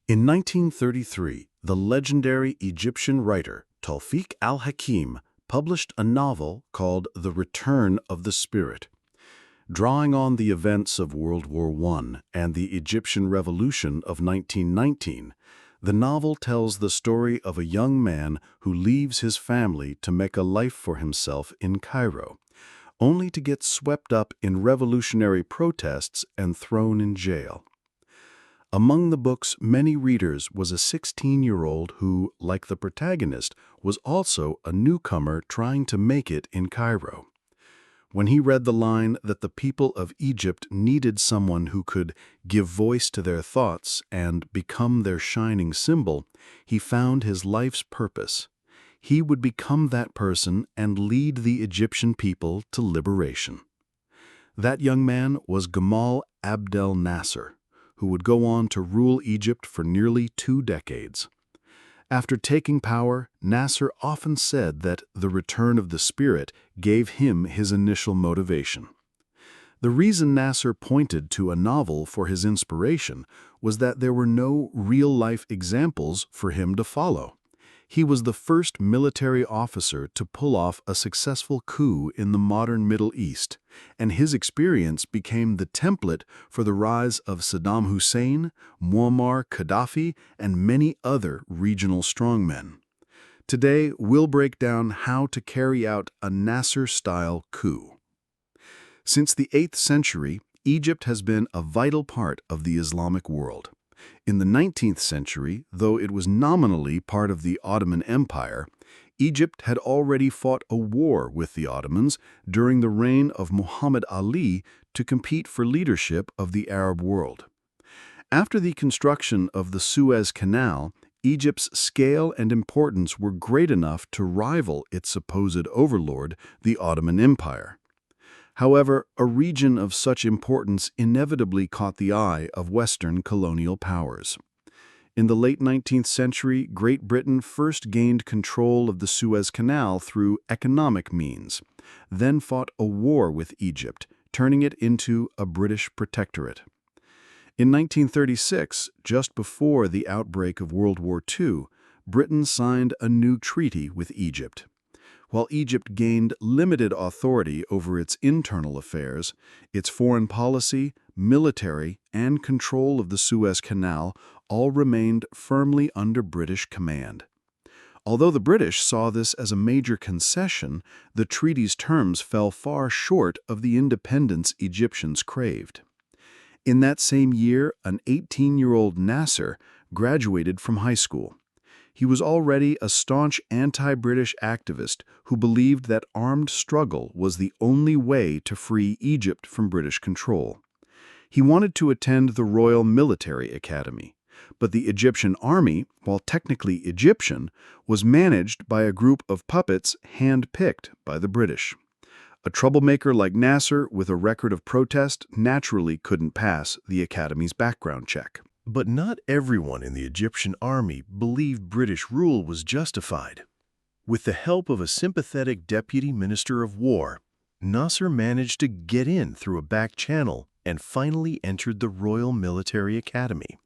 In 1933, the legendary Egyptian writer Tawfiq al-Hakim published a novel called The Return of the Spirit. Drawing on the events of World War I and the Egyptian Revolution of 1919, the novel tells the story of a young man who leaves his family to make a life for himself in Cairo, only to get swept up in revolutionary protests and thrown in jail. Among the book's many readers was a 16-year-old who, like the protagonist, was also a newcomer trying to make it in Cairo. When he read the line that the people of Egypt needed someone who could give voice to their thoughts and become their shining symbol, he found his life's purpose. He would become that person and lead the Egyptian people to liberation. That young man was Gamal Abdel Nasser, who would go on to rule Egypt for nearly 2 decades. After taking power, Nasser often said that the return of the spirit gave him his initial motivation. The reason Nasser pointed to a novel for his inspiration was that there were no real-life examples for him to follow. He was the first military officer to pull off a successful coup in the modern Middle East, and his experience became the template for the rise of Saddam Hussein, Muammar Gaddafi, and many other regional strongmen. Today, we'll break down how to carry out a Nasser-style coup. Since the 8th century, Egypt has been a vital part of the Islamic world. In the 19th century, though it was nominally part of the Ottoman Empire, Egypt had already fought a war with the Ottomans during the reign of Muhammad Ali to compete for leadership of the Arab world. After the construction of the Suez Canal, Egypt's scale and importance were great enough to rival its supposed overlord, the Ottoman Empire. However, a region of such importance inevitably caught the eye of Western colonial powers. In the late 19th century, Great Britain first gained control of the Suez Canal through economic means, then fought a war with Egypt, turning it into a British protectorate. In 1936, just before the outbreak of World War II, Britain signed a new treaty with Egypt. While Egypt gained limited authority over its internal affairs, its foreign policy, military, and control of the Suez Canal all remained firmly under British command. Although the British saw this as a major concession, the treaty's terms fell far short of the independence Egyptians craved. In that same year, an 18-year-old Nasser graduated from high school. He was already a staunch anti-British activist who believed that armed struggle was the only way to free Egypt from British control. He wanted to attend the Royal Military Academy, but the Egyptian army, while technically Egyptian, was managed by a group of puppets hand-picked by the British. A troublemaker like Nasser with a record of protest naturally couldn't pass the Academy's background check. But not everyone in the Egyptian army believed British rule was justified. With the help of a sympathetic deputy minister of war, Nasser managed to get in through a back channel and finally entered the Royal Military Academy.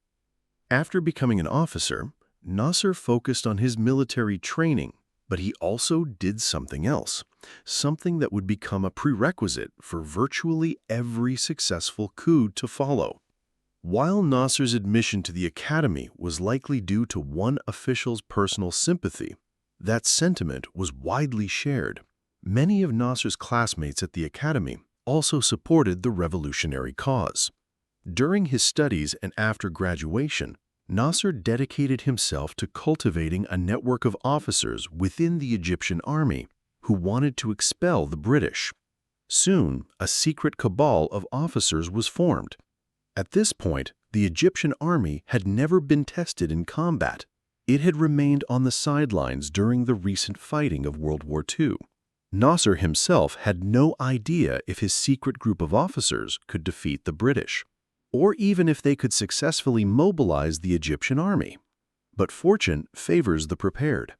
After becoming an officer, Nasser focused on his military training, but he also did something else, something that would become a prerequisite for virtually every successful coup to follow. While Nasser's admission to the academy was likely due to one official's personal sympathy, that sentiment was widely shared. Many of Nasser's classmates at the academy also supported the revolutionary cause. During his studies and after graduation, Nasser dedicated himself to cultivating a network of officers within the Egyptian army who wanted to expel the British. Soon, a secret cabal of officers was formed. At this point, the Egyptian army had never been tested in combat. It had remained on the sidelines during the recent fighting of World War II. Nasser himself had no idea if his secret group of officers could defeat the British, or even if they could successfully mobilize the Egyptian army. But fortune favors the prepared.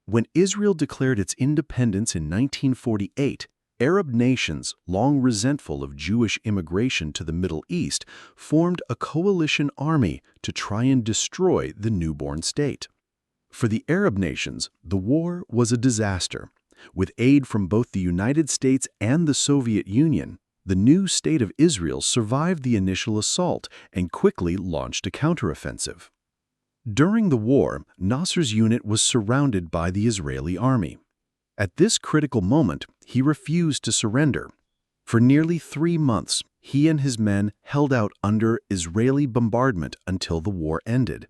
When Israel declared its independence in 1948, Arab nations, long resentful of Jewish immigration to the Middle East, formed a coalition army to try and destroy the newborn state. For the Arab nations, the war was a disaster. With aid from both the United States and the Soviet Union, the new state of Israel survived the initial assault and quickly launched a counteroffensive. During the war, Nasser's unit was surrounded by the Israeli army. At this critical moment, he refused to surrender. For nearly 3 months, he and his men held out under Israeli bombardment until the war ended.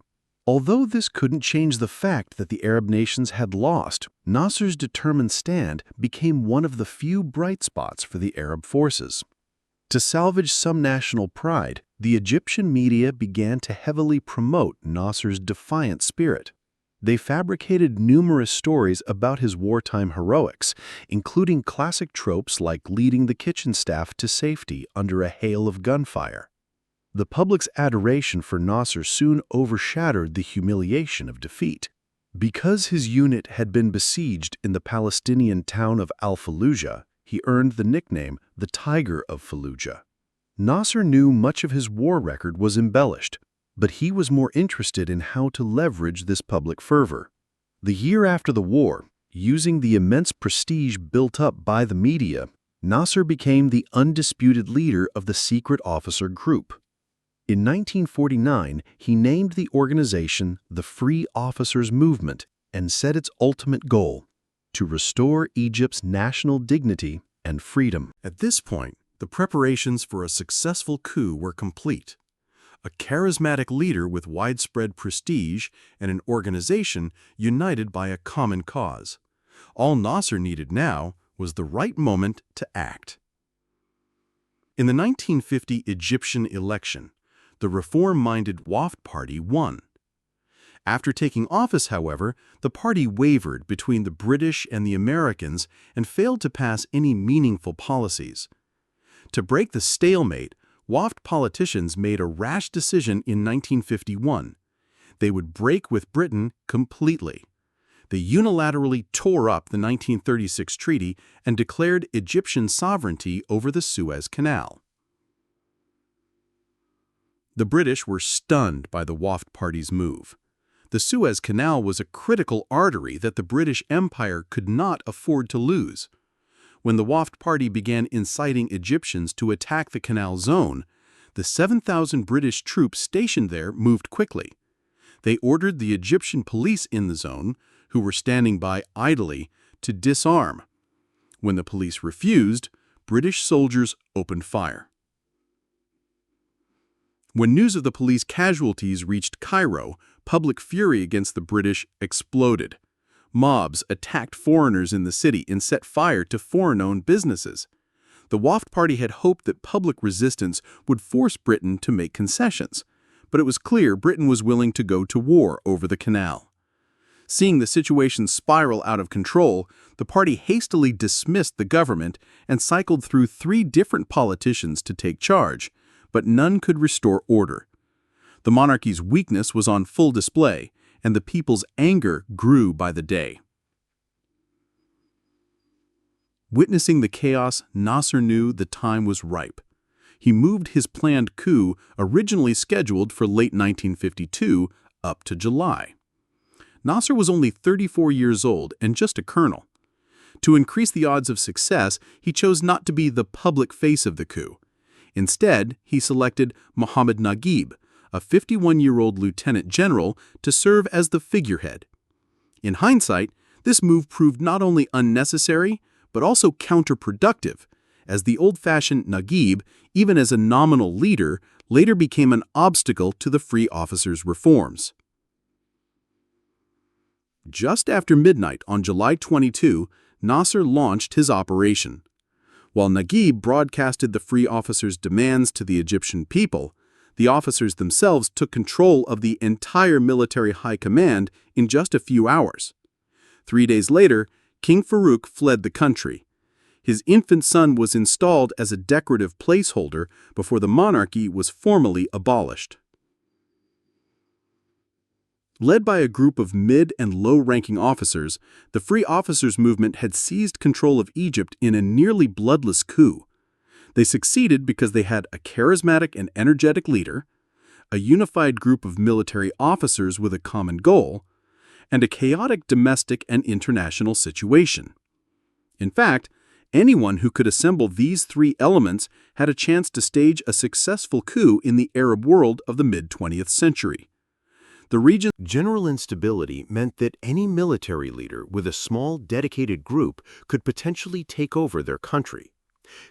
Although this couldn't change the fact that the Arab nations had lost, Nasser's determined stand became one of the few bright spots for the Arab forces. To salvage some national pride, the Egyptian media began to heavily promote Nasser's defiant spirit. They fabricated numerous stories about his wartime heroics, including classic tropes like leading the kitchen staff to safety under a hail of gunfire. The public's adoration for Nasser soon overshadowed the humiliation of defeat. Because his unit had been besieged in the Palestinian town of Al-Fallujah, he earned the nickname the Tiger of Fallujah. Nasser knew much of his war record was embellished, but he was more interested in how to leverage this public fervor. The year after the war, using the immense prestige built up by the media, Nasser became the undisputed leader of the secret officer group. In 1949, he named the organization the Free Officers Movement and set its ultimate goal: to restore Egypt's national dignity and freedom. At this point, the preparations for a successful coup were complete. A charismatic leader with widespread prestige and an organization united by a common cause. All Nasser needed now was the right moment to act. In the 1950 Egyptian election, the reform-minded Waft Party won. After taking office, however, the party wavered between the British and the Americans and failed to pass any meaningful policies. To break the stalemate, Waft politicians made a rash decision in 1951. They would break with Britain completely. They unilaterally tore up the 1936 treaty and declared Egyptian sovereignty over the Suez Canal. The British were stunned by the Waft Party's move. The Suez Canal was a critical artery that the British Empire could not afford to lose. When the Waft Party began inciting Egyptians to attack the canal zone, the 7,000 British troops stationed there moved quickly. They ordered the Egyptian police in the zone, who were standing by idly, to disarm. When the police refused, British soldiers opened fire. When news of the police casualties reached Cairo, public fury against the British exploded. Mobs attacked foreigners in the city and set fire to foreign-owned businesses. The Waft Party had hoped that public resistance would force Britain to make concessions, but it was clear Britain was willing to go to war over the canal. Seeing the situation spiral out of control, the party hastily dismissed the government and cycled through 3 different politicians to take charge, but none could restore order. The monarchy's weakness was on full display, and the people's anger grew by the day. Witnessing the chaos, Nasser knew the time was ripe. He moved his planned coup, originally scheduled for late 1952, up to July. Nasser was only 34 years old and just a colonel. To increase the odds of success, he chose not to be the public face of the coup. Instead, he selected Mohammed Naguib, a 51-year-old lieutenant general, to serve as the figurehead. In hindsight, this move proved not only unnecessary, but also counterproductive, as the old-fashioned Naguib, even as a nominal leader, later became an obstacle to the free officers' reforms. Just after midnight on July 22, Nasser launched his operation. While Naguib broadcasted the free officers' demands to the Egyptian people, the officers themselves took control of the entire military high command in just a few hours. 3 days later, King Farouk fled the country. His infant son was installed as a decorative placeholder before the monarchy was formally abolished. Led by a group of mid- and low-ranking officers, the Free Officers Movement had seized control of Egypt in a nearly bloodless coup. They succeeded because they had a charismatic and energetic leader, a unified group of military officers with a common goal, and a chaotic domestic and international situation. In fact, anyone who could assemble these three elements had a chance to stage a successful coup in the Arab world of the mid-20th century. The region's General instability meant that any military leader with a small, dedicated group could potentially take over their country.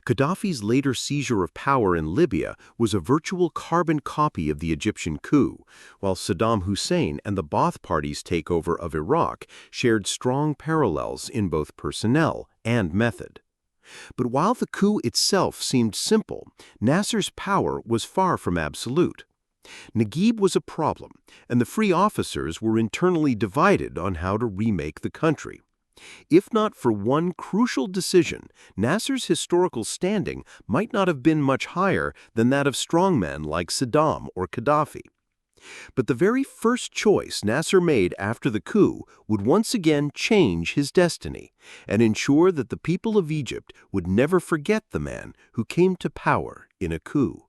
Gaddafi's later seizure of power in Libya was a virtual carbon copy of the Egyptian coup, while Saddam Hussein and the Ba'ath Party's takeover of Iraq shared strong parallels in both personnel and method. But while the coup itself seemed simple, Nasser's power was far from absolute. Naguib was a problem, and the Free Officers were internally divided on how to remake the country. If not for one crucial decision, Nasser's historical standing might not have been much higher than that of strongmen like Saddam or Gaddafi. But the very first choice Nasser made after the coup would once again change his destiny and ensure that the people of Egypt would never forget the man who came to power in a coup.